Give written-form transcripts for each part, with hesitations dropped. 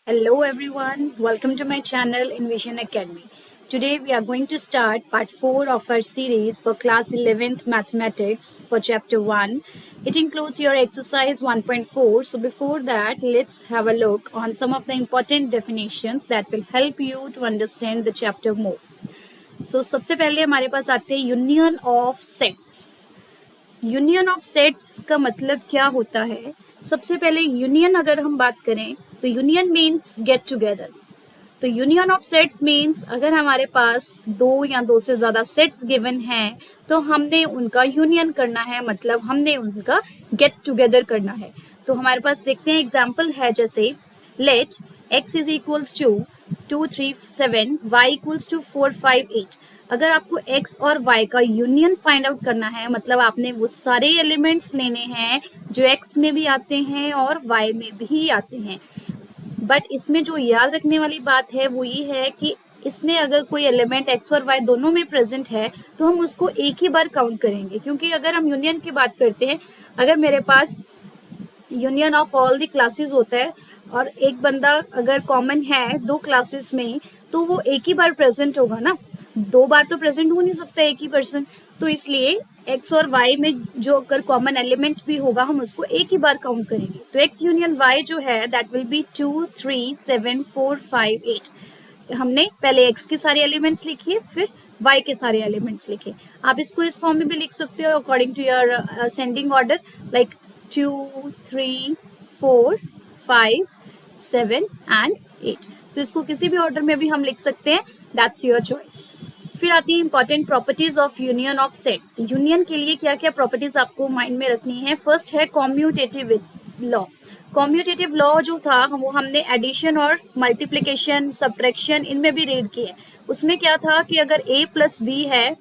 Hello everyone, welcome to my channel Envision Academy. Today we are going to start part 4 of our series for class 11th mathematics for chapter 1. It includes your exercise 1.4. So before that, let's have a look on some of the important definitions that will help you to understand the chapter more. So सबसे पहले हमारे पास आते हैं union of sets. Union of sets का मतलब क्या होता है? सबसे पहले यूनियन अगर हम बात करें तो यूनियन मीन्स गेट टुगेदर. तो यूनियन ऑफ सेट्स मीन्स अगर हमारे पास दो या दो से ज़्यादा सेट्स गिवन हैं तो हमने उनका यूनियन करना है, मतलब हमने उनका गेट टुगेदर करना है. तो हमारे पास देखते हैं एग्जाम्पल है, जैसे let x is equals to 2 3 7 y equals to 4 5 8. अगर आपको x और y का यूनियन फाइंड आउट करना है, मतलब आपने वो सारे एलिमेंट्स लेने हैं जो x में भी आते हैं और y में भी आते हैं. बट इसमें जो याद रखने वाली बात है वो ये है कि इसमें अगर कोई एलिमेंट x और y दोनों में प्रेजेंट है तो हम उसको एक ही बार काउंट करेंगे. क्योंकि अगर हम यूनियन की बात करते हैं, अगर मेरे पास union of all the classes होता है और एक बंदा अगर कॉमन है दो क्लासेस में, तो वो एक ही बार प्रेजेंट होगा ना, दो बार तो प्रेजेंट हो नहीं सकता एक ही पर्सन. तो इसलिए x और y में जो अगर कॉमन एलिमेंट भी होगा हम उसको एक ही बार काउंट करेंगे. तो x यूनियन y जो है दैट विल बी 2 3 7 4 5 8. हमने पहले x के सारे एलिमेंट्स लिखे, फिर y के सारे एलिमेंट्स लिखे. आप इसको इस फॉर्म में भी लिख सकते हो according to your ascending order, like 2 3 4 5 7 and 8. तो इसको किसी भी ऑर्डर में भी हम लिख सकते हैं, दैट्स योर चॉइस. फिर आती है important properties of union of sets. Union के लिए क्या क्या प्रॉपर्टीज आपको माइंड में रखनी है? फर्स्ट है कॉम्यूटेटिव लॉ. कॉम्यूटेटिव लॉ जो था वो हमने एडिशन और मल्टीप्लिकेशन, सब्ट्रैक्शन इनमें भी रीड किया. उसमें क्या था कि अगर a प्लस बी है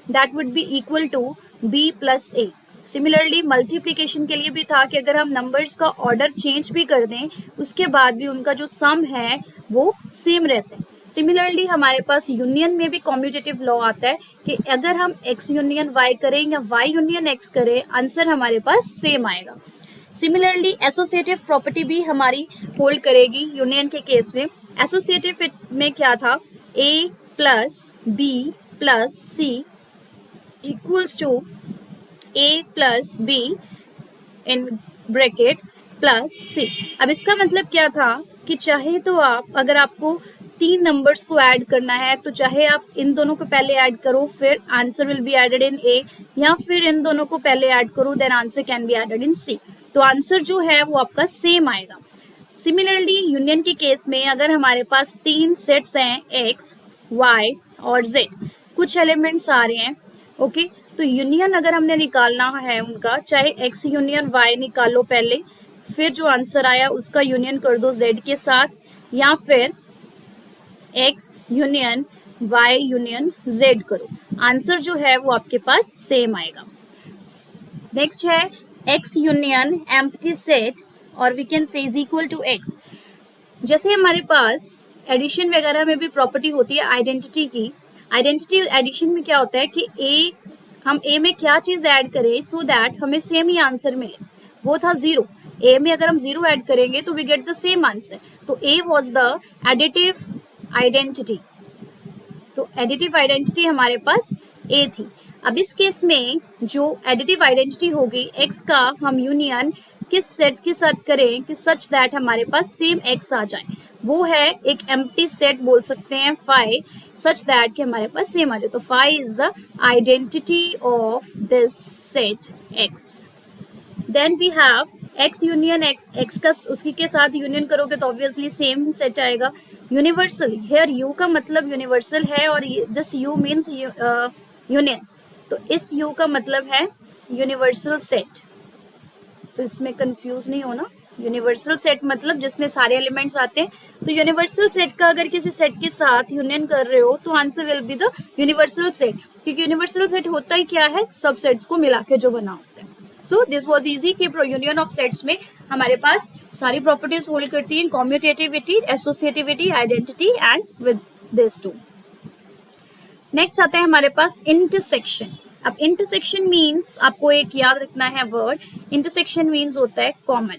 that would be equal to b plus a. Similarly multiplication के लिए भी था कि अगर हम नंबर्स का ऑर्डर चेंज भी कर दें उसके बाद भी उनका जो सम है वो सेम रहता है. सिमिलरली हमारे पास यूनियन में भी कॉम्यूटेटिव लॉ आता है कि अगर हम x यूनियन y करें या y यूनियन x करें, आंसर हमारे पास सेम आएगा. सिमिलरली एसोसिएटिव प्रॉपर्टी भी हमारी होल्ड करेगी यूनियन के केस में. एसोसिएटिव में क्या था? a plus b plus c equals to a plus b in bracket plus c. अब इसका मतलब क्या था कि चाहे तो आप, अगर आपको तीन नंबर्स को ऐड करना है तो चाहे आप इन दोनों को पहले ऐड करो फिर answer will be added in A, या फिर इन दोनों को पहले ऐड करो then answer can be added in C. तो आंसर जो है वो आपका सेम आएगा. सिमिलरली यूनियन के केस में अगर हमारे पास तीन सेट्स हैं x, y और z, कुछ एलिमेंट्स आ रहे हैं, ओके, तो यूनियन अगर हमने निकालना है उनका, चाहे x यूनियन y निकालो पहले, फिर जो आंसर आया उसका यूनियन कर दो z के साथ, या फिर x union y union z करो, आंसर जो है वो आपके पास सेम आएगा. नेक्स्ट है x यूनियन एम्प्टी सेट और we can say is equal to x. जैसे हमारे पास एडिशन वगैरह में भी प्रॉपर्टी होती है आइडेंटिटी की. आइडेंटिटी एडिशन में क्या होता है कि हम a में क्या चीज़ ऐड करें सो दैट हमें सेम ही आंसर मिले. वो था 0. a में अगर हम 0 ऐड करेंगे तो we get the same answer. तो a was the additive identity. तो एडिटिव आइडेंटिटी हमारे पास a थी. अब इस केस में जो एडिटिव आइडेंटिटी होगी x का हम यूनियन किस सेट के साथ करें कि सच दैट हमारे पास सेम x आ जाए, वो है एक एम्प्टी सेट बोल सकते हैं phi, सच दैट कि हमारे पास सेम आ जाए. तो phi is the identity of this set x. Then we have x union x का उसकी के साथ यूनियन करोगे तो ऑब्वियसली सेम सेट आएगा. यूनिवर्सल, हेयर u का मतलब यूनिवर्सल है और दिस u मीन्स यूनियन, तो इस u का मतलब है यूनिवर्सल सेट. तो इसमें कंफ्यूज नहीं होना. यूनिवर्सल सेट मतलब जिसमें सारे एलिमेंट्स आते हैं. तो यूनिवर्सल सेट का अगर किसी सेट के साथ यूनियन कर रहे हो तो answer will be the universal set, क्योंकि यूनिवर्सल सेट होता ही क्या है? सब सेट्स को मिला के जो बना होता है. सो दिस वाज इजी कि यूनियन ऑफ सेट्स में हमारे पास सारी प्रॉपर्टीज होल्ड करती हैं, commutativity, associativity, identity and with this two. Next आता है हमारे पास इंटरसेक्शन. अब इंटरसेक्शन मीन्स आपको एक याद रखना है वर्ड. इंटरसेक्शन मीन्स होता है कॉमन,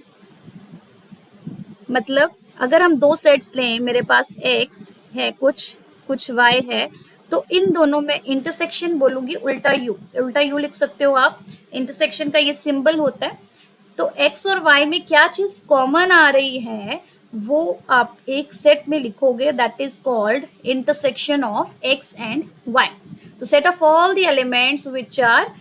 मतलब अगर हम दो सेट्स लें, मेरे पास x है कुछ y है, तो इन दोनों में इंटरसेक्शन बोलूंगी उल्टा यू लिख सकते हो आप। इंटरसेक्शन का ये सिंबल होता है। तो x और y में क्या चीज कॉमन आ रही है वो आप एक सेट में लिखोगे, that is called intersection of x and y। तो set of all the elements which are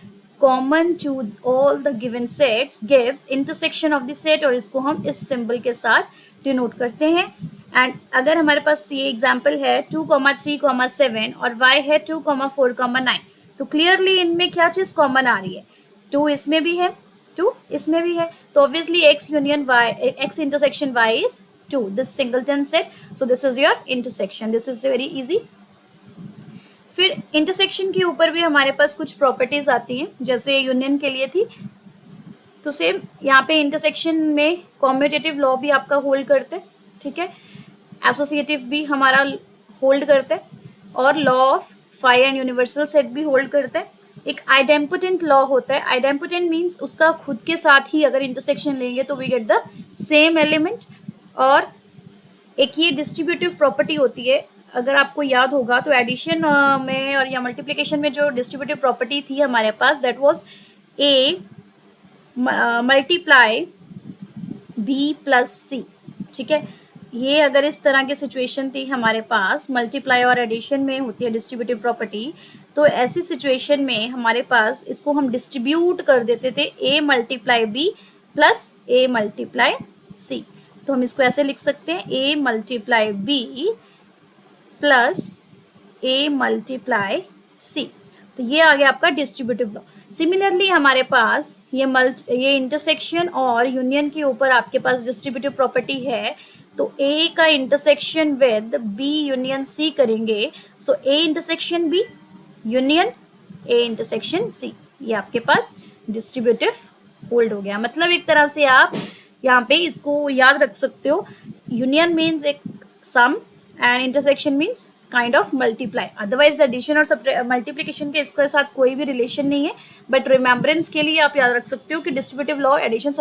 common to all the given sets gives intersection of the set, और इसको हम इस सिंबल के साथ डिनोट करते हैं। एंड अगर हमारे पास ये एग्जाम्पल है 2, 3, 7 और y है 2, 4, 9, तो क्लियरली इनमें क्या चीज कॉमन आ रही है, 2 इसमें भी है, 2 इसमें भी है, तो obviously x union y, x intersection y is 2, this singleton set, so this is your intersection, this is very easy. फिर इंटरसेक्शन के ऊपर भी हमारे पास कुछ प्रॉपर्टीज आती हैं, जैसे यूनियन के लिए थी, तो सेम यहाँ पे इंटरसेक्शन में कॉम्यूटेटिव लॉ भी आपका होल्ड करते हैं, ठीक है, एसोसिएटिव भी हमारा होल्ड करते हैं, और law of phi and universal set भी होल्ड करते हैं। एक आइडेम्पोटेंट लॉ होता है, आइडेम्पोटेंट मीन्स उसका खुद के साथ ही अगर इंटरसेक्शन लेंगे तो we get the same element. और एक ये डिस्ट्रीब्यूटिव प्रॉपर्टी होती है, अगर आपको याद होगा तो एडिशन में और या मल्टीप्लिकेशन में जो डिस्ट्रीब्यूटिव प्रॉपर्टी थी हमारे पास, that was A multiply B plus C, ठीक है। ये अगर इस तरह की सिचुएशन थी हमारे पास, मल्टीप्लाई और एडिशन में होती है डिस्ट्रीब्यूटिव प्रॉपर्टी, तो ऐसी सिचुएशन में हमारे पास इसको हम डिस्ट्रीब्यूट कर देते थे ए multiply B plus A multiply C. तो हम इसको ऐसे लिख सकते हैं ए multiply B plus A multiply C. तो ये आ गया आपका डिस्ट्रीब्यूटिव लॉ। सिमिलरली हमारे पास ये इंटरसेक्शन और यूनियन के ऊपर आपके पास डिस्ट्रीब्यूटिव प्रॉपर्टी है, तो ए का intersection with B union C करेंगे, so A intersection B union A intersection C, ये आपके पास डिस्ट्रीब्यूटिव होल्ड हो गया। मतलब एक तरह से आप यहाँ पे इसको याद रख सकते हो, यूनियन मीन्स एक sum and intersection means kind of multiply. Otherwise addition और मल्टीप्लिकेशन के इसके साथ कोई भी रिलेशन नहीं है, बट रिमेम्बरेंस के लिए आप याद रख सकते हो कि डिस्ट्रीब्यूटिव लॉ एडिशन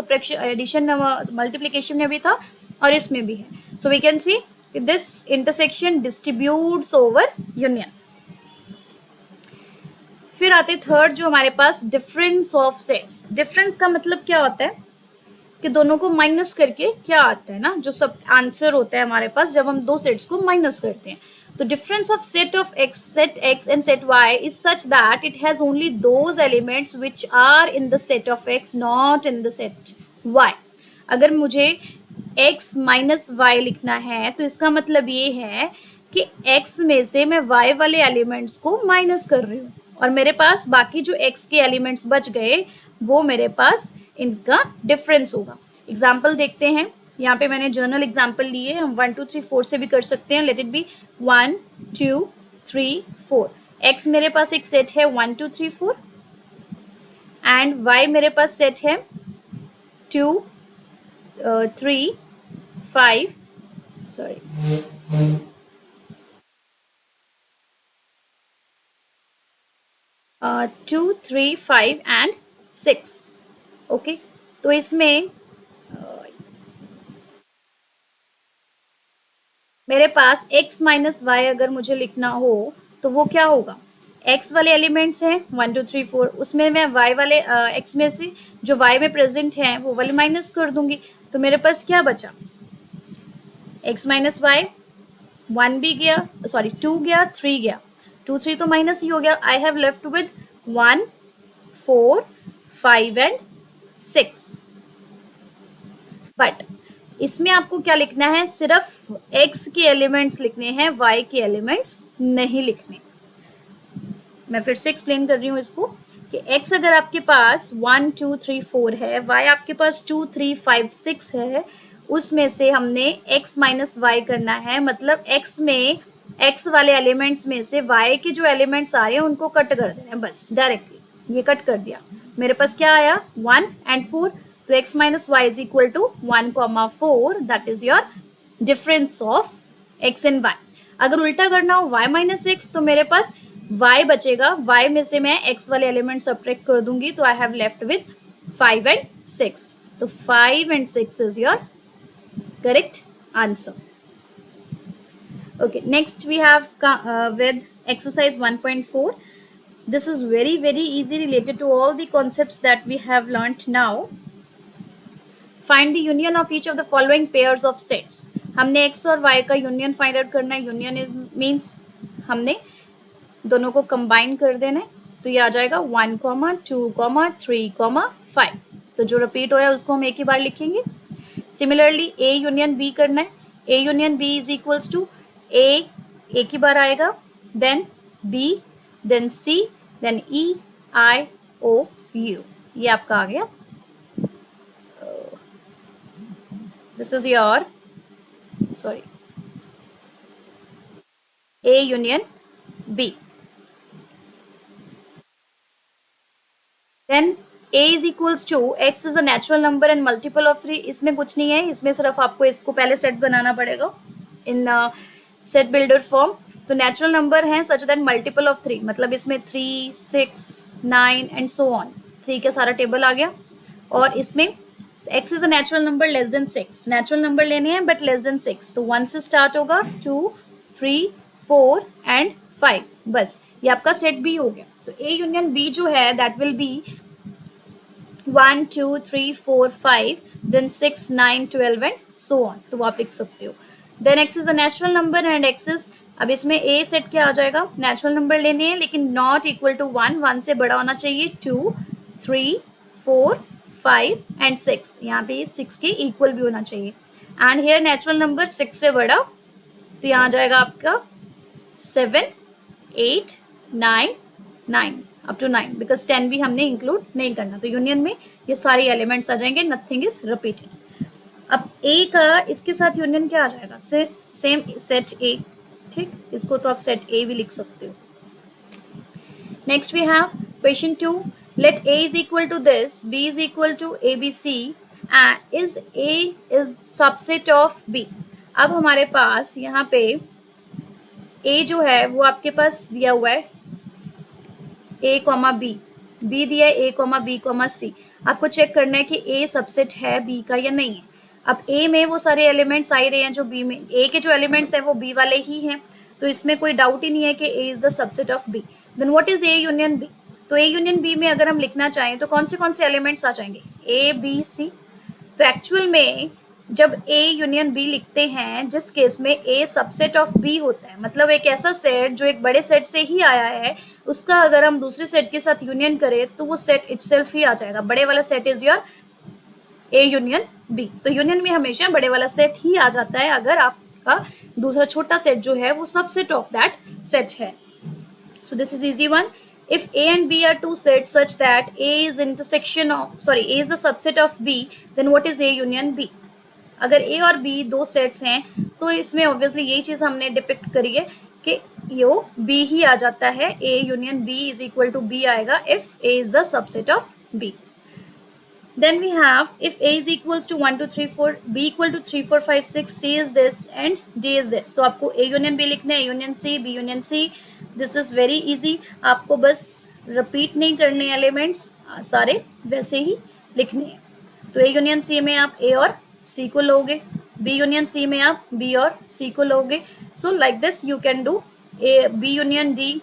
मल्टीप्लिकेशन में भी था और इसमें भी है। So we can see this intersection distributes over union. फिर आते थर्ड जो हमारे पास डिफरेंस ऑफ सेट्स। डिफरेंस का मतलब क्या होता है कि दोनों को माइनस करके क्या आता है ना, जो सब आंसर होता है हमारे पास जब हम दो सेट्स को माइनस करते हैं। तो difference of set of set x and set y is such that it has only those elements which are in the set of x not in the set y। अगर मुझे x minus Y लिखना है तो इसका मतलब ये है कि x में से मैं y वाले एलिमेंट्स को माइनस कर रही हूँ, और मेरे पास बाकी जो x के एलिमेंट्स बच गए वो मेरे पास इनका डिफरेंस होगा। एग्जाम्पल देखते हैं, यहाँ पे मैंने जर्नल एग्जाम्पल लिए, हम 1 2 3 4 से भी कर सकते हैं। Let it be 1 2 3 4। x मेरे पास एक सेट है 1 2 3 4 एंड y मेरे पास सेट है 2 3 5 सॉरी 2 3 5 एंड 6। ओके, तो इसमें मेरे पास x माइनस वाई अगर मुझे लिखना हो तो वो क्या होगा, x वाले एलिमेंट्स हैं 1 2 3 4, उसमें मैं y वाले x में से जो y में प्रेजेंट हैं वो वाले माइनस कर दूंगी, तो मेरे पास क्या बचा, x माइनस वाई 1 भी गया, सॉरी 2 गया, 3 गया, 2 3 तो माइनस ही हो गया। I have left with 1 4 5 and 6। But इसमें आपको क्या लिखना है, सिर्फ x के एलिमेंट्स लिखने हैं, y के एलिमेंट्स नहीं लिखने। मैं फिर से एक्सप्लेन कर रही हूँ इसको कि x अगर आपके पास 1 2 3 4 है, y आपके पास 2 3 5 6 है, उसमें से हमने x माइनस वाई करना है। मतलब x में x वाले एलिमेंट्स में से y के जो एलिमेंट्स आ रहे हैं उनको कट कर देना है, बस डायरेक्टली ये कट कर दिया। मेरे पास क्या आया 1 एंड 4, तो x minus Y is equal to 1 4, that is your difference of x and y। अगर उल्टा करना हो y माइनस एक्स, तो मेरे पास y बचेगा, y में से मैं x वाले एलिमेंट सब्ट्रैक्ट कर दूंगी, तो I have left with 5 and 6। तो 5 and 6 is your correct answer. Okay, next we have with exercise 1.4. This is very easy, related to all the concepts that we have learnt now. Find the union of each of the following pairs of sets. हमने x और y का union find out करना है. Union is means हमने दोनों को combine कर देना है. तो ये आ जाएगा 1, 2, 3, 5. तो जो रिपीट हो रहा है उसको हम एक ही बार लिखेंगे. सिमिलरली ए यूनियन बी करना है. A union B is equals to A एक ही बार आएगा, then B, then C, then E, I, O, U. ये आपका आ गया. This is your A union B. Then A is equals to x is a natural number and multiple of 3. इसमें कुछ नहीं है, इसमें सिर्फ आपको इसको पहले सेट बनाना पड़ेगा इन सेट बिल्डर फॉर्म. तो नेचुरल नंबर है सच दैट मल्टीपल ऑफ 3, मतलब इसमें 3, 6, 9 एंड सो ऑन. 3 का सारा टेबल आ गया. और इसमें x is a natural number less than 6. Natural number लेने हैं बट लेस देन 6. तो 1 से स्टार्ट होगा, 2, 3, 4 एंड 5. बस ये आपका सेट बी हो गया. तो ए यूनियन बी जो है that will be 1, 2, 3, 4, 5, then 6, 9, 12 and so on. तो वो आप लिख सकते हो. Then x is a natural number and x is, अब इसमें a सेट क्या आ जाएगा, नेचुरल नंबर लेने हैं लेकिन नॉट इक्वल टू 1, 1 से बड़ा होना चाहिए. 2, 3, 4, 5 एंड 6. यहाँ पे 6 के इक्वल भी होना चाहिए. एंड हेयर नेचुरल नंबर 6 से बड़ा, तो यहाँ आ जाएगा आपका 7, 8, 9, 9 अप टू 9, बिकॉज 10 भी हमने इंक्लूड नहीं करना. तो यूनियन में ये सारे एलिमेंट्स आ जाएंगे, नथिंग इज रिपीटेड. अब ए का इसके साथ यूनियन क्या आ जाएगा, सेम सेट ए. ठीक, इसको तो आप सेट ए भी लिख सकते हो. Next we have question 2. Let A is equal to this, B is equal to ABC, and is A is subset of B. अब हमारे पास यहाँ पे A जो है वो आपके पास दिया हुआ है A, B. B दिया है A, B, C. आपको चेक करना है कि A सबसेट है B का या नहीं है. अब A में वो सारे एलिमेंट्स आ ही रहे हैं जो B में, A के जो एलिमेंट्स हैं वो B वाले ही हैं. तो इसमें कोई डाउट ही नहीं है कि A is the subset of B. Then what is A union B? तो ए यूनियन बी में अगर हम लिखना चाहें तो कौन से एलिमेंट्स आ जाएंगे, ए, बी, सी. तो एक्चुअल में जब ए यूनियन बी लिखते हैं जिस केस में ए सबसेट ऑफ बी होता है, मतलब एक ऐसा सेट जो एक बड़े सेट से ही आया है, उसका अगर हम दूसरे सेट के साथ यूनियन करें तो वो सेट इटसेल्फ ही आ जाएगा. बड़े वाला set is your A union B. तो यूनियन में हमेशा बड़े वाला सेट ही आ जाता है अगर आपका दूसरा छोटा सेट जो है वो सबसेट ऑफ दैट सेट है. So this is easy one. If A and B are two sets such that A is A is the subset of B, then what is A union B? अगर A और B दो sets हैं तो इसमें obviously यही चीज़ हमने depict करी है कि यो B ही आ जाता है. A union B is equal to B आएगा if A is the subset of B. Then we have if A is equals to 1, 2, 3, 4, B equal to 3, 4, 5, 6, C is this and D is this. तो आपको A union B लिखना है, A union C, B union C. This is very easy. आपको बस repeat नहीं करने elements, सारे वैसे ही लिखने हैं. तो ए यूनियन सी में आप ए और सी को लोगे, बी यूनियन सी में आप बी और सी को लोगे. So like this you can do A B union D.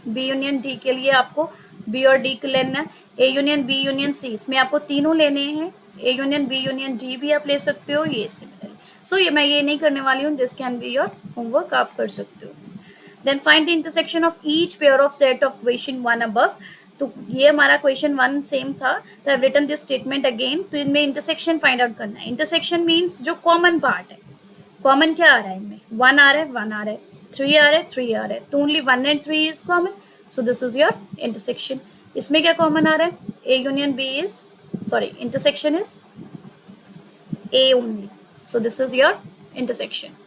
B union D के लिए आपको बी और डी को लेना है. A union B union C, इसमें आपको तीनों लेने हैं. A union B union D भी आप ले सकते हो. ये सिमिलर. सो ये मैं ये नहीं करने वाली हूँ. This can be your homework, आप कर सकते हो. Then find the intersection of each pair of set of question 1 above. तो ये हमारा क्वेश्चन 1 सेम था. तो I've written this statement again. तो इनमें इंटरसेक्शन फाइंड आउट करना है. इंटरसेक्शन मीन्स जो कॉमन पार्ट है. कॉमन क्या आ रहा है इनमें, 1 आ रहा है, 1 आ रहा है, 3 आ रहा है, 3 आ रहा है. तो only 1 and 3 is common. So this is your intersection. इसमें क्या कॉमन आ रहा है, A union B is intersection is A only. So this is your intersection.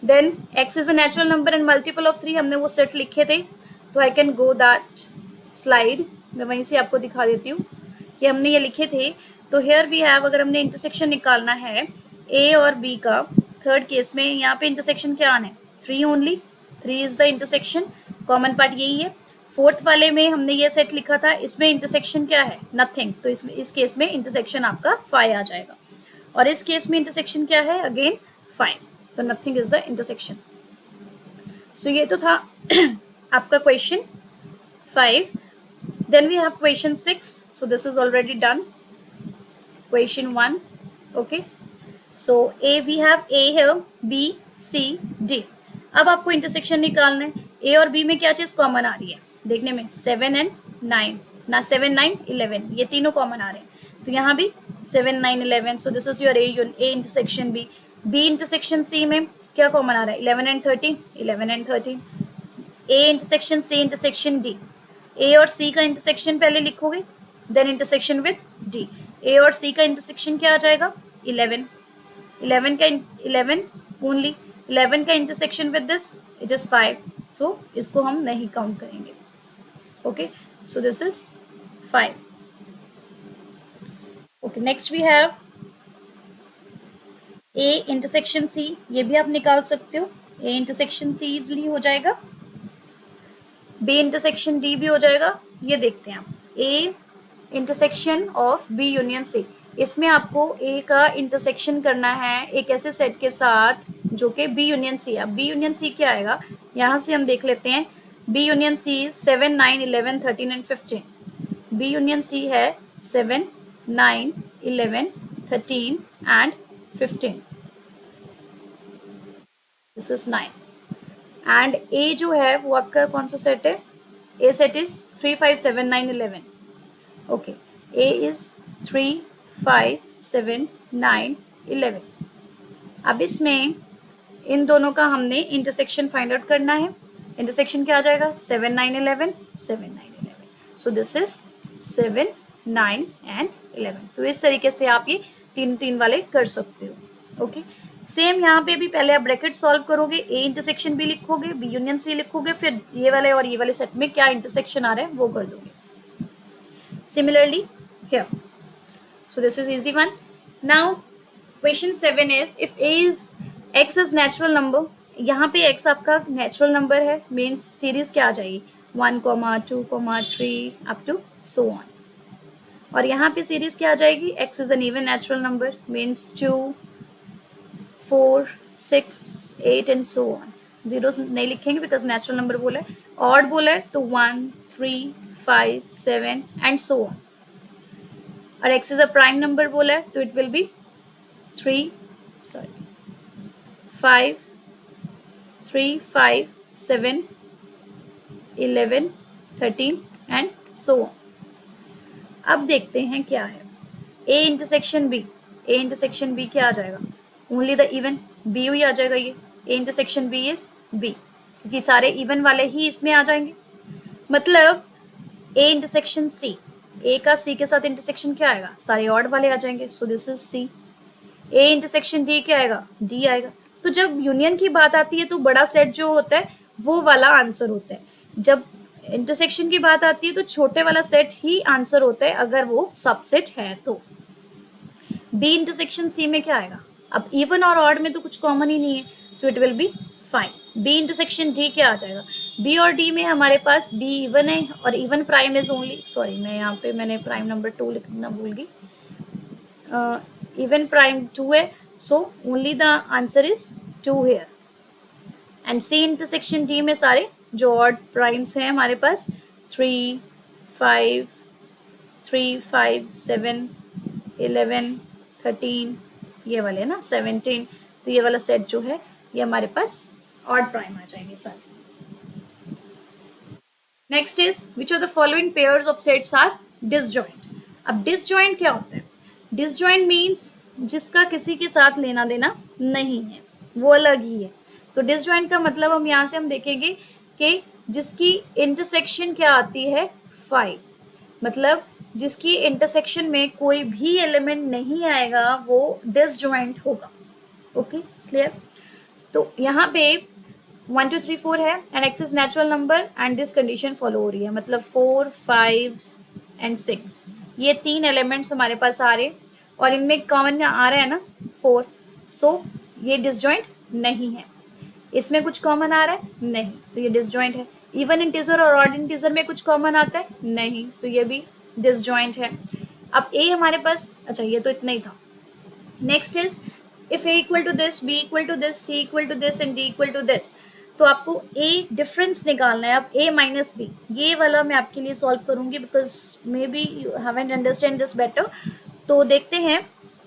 Then x is a natural number and multiple of 3, हमने वो set लिखे थे. तो I can go that slide, मैं वहीं से आपको दिखा देती हूँ कि हमने ये लिखे थे. तो हेयर वी हैव, अगर हमने इंटरसेक्शन निकालना है a और b का, थर्ड केस में यहाँ पे इंटरसेक्शन क्या आना है, 3 only. 3 is the intersection, common part यही है. फोर्थ वाले में हमने ये सेट लिखा था, इसमें इंटरसेक्शन क्या है, नथिंग. तो इस केस में इंटरसेक्शन आपका 5 आ जाएगा. और इस केस में इंटरसेक्शन क्या है, अगेन 5, तो नथिंग इज द इंटरसेक्शन। सो ये तो था आपका question 5. Then we have question 6. So this is already done. Question 1. Okay. So A, we have A here, B, C, D. अब आपको इंटरसेक्शन निकालना है। A और B में क्या चीज कॉमन आ रही है देखने में, 7 and 9 ना, 7 9 11 ये तीनों कॉमन आ रहे हैं, तो यहाँ भी 7 9 11. सो this is your A intersection B. B intersection C में क्या कॉमन आ रहा है, 11 and 13, 11 and 13. A intersection C intersection D. A और C का इंटरसेक्शन पहले लिखोगे, then intersection with D. A और C का इंटरसेक्शन क्या आ जाएगा, 11. 11 का 11 ओनली, 11 का intersection with this it is 5. So इसको हम नहीं काउंट करेंगे. Okay, so this is 5. Okay, next we have A intersection C. ये भी आप निकाल सकते हो. A इंटरसेक्शन C इजिली हो जाएगा, B इंटरसेक्शन D भी हो जाएगा. ये देखते हैं आप, A intersection of B union C. इसमें आपको A का इंटरसेक्शन करना है एक ऐसे सेट के साथ जो कि B यूनियन C. अब B यूनियन C क्या आएगा, यहाँ से हम देख लेते हैं. B union C 7 9 11 13 and 15. B union C है 7 9 11 13 and 15. This is 9. And A जो है वो आपका कौन सा सेट है, A set is 3 5 7 9 11. Okay, A is 3 5 7 9 11. अब इसमें इन दोनों का हमने इंटरसेक्शन फाइंड आउट करना है. इंटरसेक्शन क्या आ जाएगा, 7 9 11 7 9 11. सो दिस इज 7 9 and 11. तो इस तरीके से आप ये 3 3 वाले कर सकते हो. ओके, सेम यहाँ पे भी पहले आप ब्रैकेट सॉल्व करोगे, A इंटरसेक्शन B लिखोगे, B यूनियन C लिखोगे, फिर ये वाले और ये वाले सेट में क्या इंटरसेक्शन आ रहा है वो कर दोगे. Similarly here. So this is easy one. Now question 7 is if A is X is natural number. यहाँ पे X आपका नेचुरल नंबर है, मीन्स सीरीज क्या आ जाएगी, 1, 2, 3 अप टू सो ऑन. और यहाँ पे सीरीज क्या आ जाएगी, X is an even natural number, means 2 4 6 8 and so on. Zeros नहीं लिखेंगे बिकॉज नेचुरल नंबर बोला है. ऑड बोला है तो 1 3 5 7 एंड सो ऑन. और X is a prime number बोला है तो it will be 5 3 5 7 11 13 and so on. अब देखते हैं क्या है, A intersection B. A intersection B क्या आ जाएगा, ओनली द इवन B ही आ जाएगा. ये A intersection B is B, क्योंकि सारे इवन वाले ही इसमें आ जाएंगे. मतलब A इंटरसेक्शन C, A का C के साथ इंटरसेक्शन क्या आएगा, सारे ऑड वाले आ जाएंगे. सो this is C. A intersection D क्या आएगा, D आएगा. तो जब यूनियन की बात आती है तो बड़ा सेट जो होता है वो वाला आंसर होता है. जब इंटरसेक्शन की बात आती है तो छोटे वाला सेट ही आंसर होता है अगर वो सबसेट है तो. B इंटरसेक्शन C में क्या आएगा, अब इवन और ऑड में तो कुछ कॉमन ही नहीं है, so it will be 5. B intersection D क्या आ जाएगा, B और D में हमारे पास B इवन है और even prime is only, sorry मैं यहाँ पे मैंने प्राइम नंबर 2 लिखना भूल गई. इवन प्राइम 2 है, so only the answer is 2 here. And C intersection D में सारे जो ऑड प्राइम्स हैं हमारे पास 3 5 7 11 13 ये वाले है ना 17. तो ये वाला सेट जो है ये हमारे पास ऑड प्राइम आ जाएंगे सारे. Next is which of the following pairs of sets are disjoint. अब डिसजॉइंट क्या होता है, डिसजॉइंट मीन्स जिसका किसी के साथ लेना देना नहीं है, वो अलग ही है. तो डिसजॉइंट का मतलब हम यहाँ से हम देखेंगे कि जिसकी इंटरसेक्शन क्या आती है 5, मतलब जिसकी इंटरसेक्शन में कोई भी एलिमेंट नहीं आएगा वो डिसजॉइंट होगा. Okay, clear. तो यहाँ पे 1 2 3 4 है and X is natural number and this condition follow हो रही है, मतलब 4 5 एंड 6 ये 3 एलिमेंट्स हमारे पास आ रहे और इनमें कॉमन आ रहा है ना 4. सो ये डिसजॉइंट नहीं है. इसमें कुछ कॉमन आ रहा है नहीं, तो ये डिसजॉइंट है. इवन इंटीजर और ऑड इंटीजर में कुछ कॉमन आता है नहीं, तो ये भी डिसजॉइंट है. अब A हमारे पास, अच्छा ये तो इतना ही था. Next is if A equal to this, B equal to this, C equal to this and D equal to this, तो आपको ए डिफरेंस निकालना है. अब ए माइनस बी, ये वाला मैं आपके लिए सॉल्व करूंगी because may be you haven't understand this better. तो देखते हैं,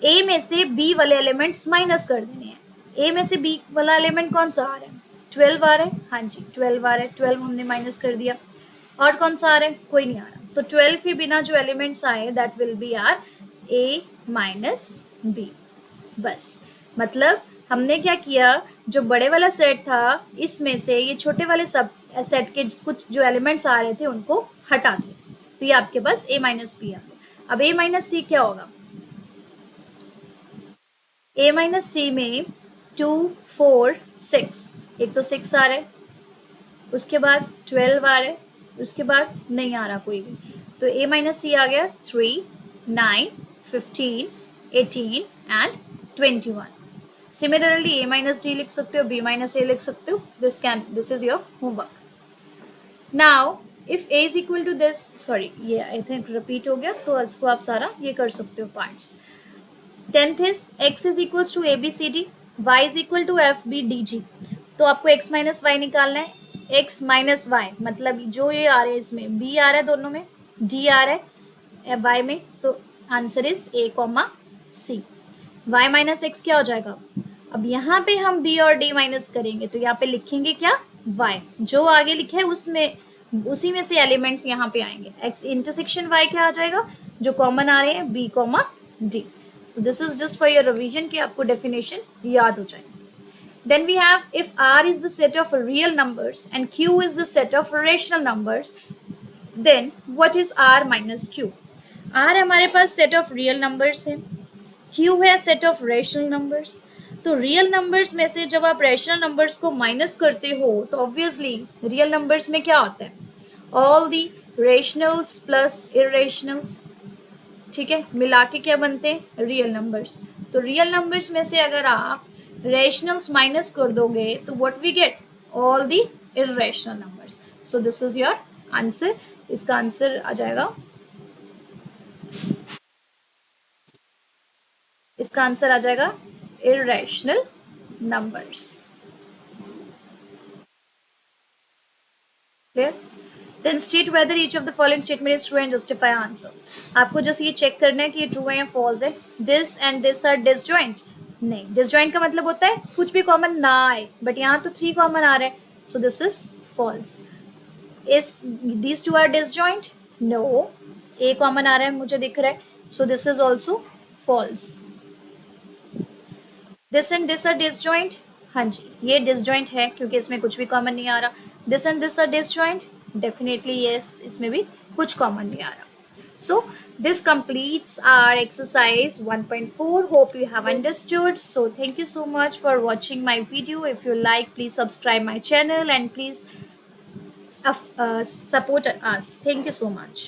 ए में से बी वाले एलिमेंट्स माइनस कर देने हैं. ए में से बी वाला एलिमेंट कौन सा आ रहा है? 12 आ रहा है. हाँ जी 12 आ रहा है, 12 हमने माइनस कर दिया. और कौन सा आ रहा है? कोई नहीं आ रहा. तो 12 के बिना जो एलिमेंट्स आए that will be are A minus B. बस मतलब हमने क्या किया, जो बड़े वाला सेट था इसमें से ये छोटे वाले सब सेट के कुछ जो एलिमेंट्स आ रहे थे उनको हटा दिए. तो ये आपके पास a माइनस बी आ गया. अब a माइनस सी क्या होगा? a माइनस सी में 2 4 6, एक तो 6 आ रहा है, उसके बाद 12 आ रहा है, उसके बाद नहीं आ रहा कोई भी. तो a माइनस सी आ गया 3 9 15 18 एंड 21. सिमिलरली a माइनस डी लिख सकते हो, b माइनस ए लिख सकते हो. This is your homework. Now if a is equal to this, sorry ये आई थिंक रिपीट हो गया, तो इसको आप सारा ये कर सकते हो parts. 10th is x is equals to abcd, y is equal to fbdg. तो आपको x माइनस वाई निकालना है. x माइनस वाई मतलब जो ये आ रहा है इसमें b आ रहा है, दोनों में d आ रहा है y में, तो answer is a comma c. y minus x क्या हो जाएगा? अब यहाँ पे हम b और d माइनस करेंगे तो यहाँ पे लिखेंगे क्या? y. जो आगे लिखा है उसमें उसी में से एलिमेंट्स यहाँ पे आएंगे. x इंटरसेक्शन y क्या आ जाएगा? जो कॉमन आ रहे हैं b कॉमा d. तो this is just for your revision कि आपको डेफिनेशन याद हो जाए. Then we have if R is the set of real numbers and Q is the set of rational numbers, then what is R minus Q? R हमारे पास set of real numbers है, Q है set of rational numbers. तो real numbers में से जब आप rational numbers को minus करते हो तो obviously real numbers में क्या होता है? All the rationals plus irrationals, ठीक है, मिला के क्या बनते हैं? Real numbers. तो रियल नंबर्स में से अगर आप रेशनल्स माइनस कर दोगे तो what we get? All the irrational numbers. So this is your answer. इसका आंसर आ जाएगा, इसका आंसर आ जाएगा irrational numbers. Clear? Then state whether each of the following statement is true and justify answer. आपको जस्ट ये check करना है कि ये ट्रू है या फॉल्स है. This and this are disjoint. नहीं, डिसजॉइंट का मतलब होता है कुछ भी कॉमन ना आए, बट यहाँ तो 3 कॉमन आ रहा है, so this is false. Is these two are disjoint? No. A common आ रहा है मुझे दिख रहा है, so this is also false. This and this are disjoint? हाँ जी ये डिसजॉइंट है क्योंकि इसमें कुछ भी कॉमन नहीं आ रहा. This and this are disjoint? Definitely yes, इसमें भी कुछ कॉमन नहीं आ रहा. So this completes our exercise 1.4. Hope you have understood. So thank you so much for watching my video. If you like, please subscribe my channel and please support us. Thank you so much.